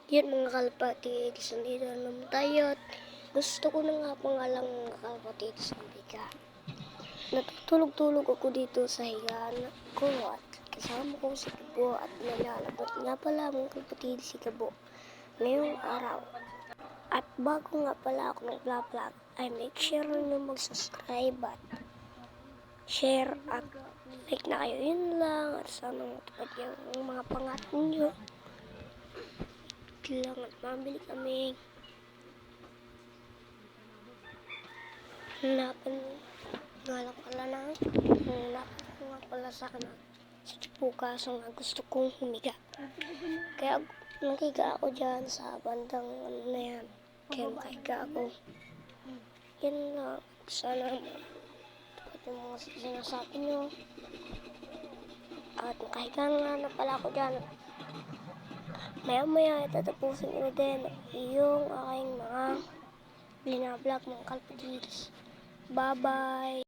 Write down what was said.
Yan mga kalapatids, nandito na naman tayo at gusto ko na nga pangalang mga kalapatids biga. Natutulog-tulog ako dito sa higaan ko at kasama ko si Gabo at nalalabot nga pala mga kalapatids si Gabo ngayong araw. At bago nga pala ako nag-vlog ay make sure nyo mag-subscribe at share at like na kayo, yun lang. At sana matupad yung mga pangarap nyo lang at mabili kami hanapan nga lang pala na hanapan ko nga pala sana sa Cebu, kaso nga gusto kong humiga kaya nakiga ako dyan sa bandang ano na yan, kaya makahiga ako. Yan lang, sana matupad yung mga sinasabi nyo at makahiga nga na pala ako dyan. Maya tatapusin ko din yung aking mga binablog mga kalapatids. Bye bye!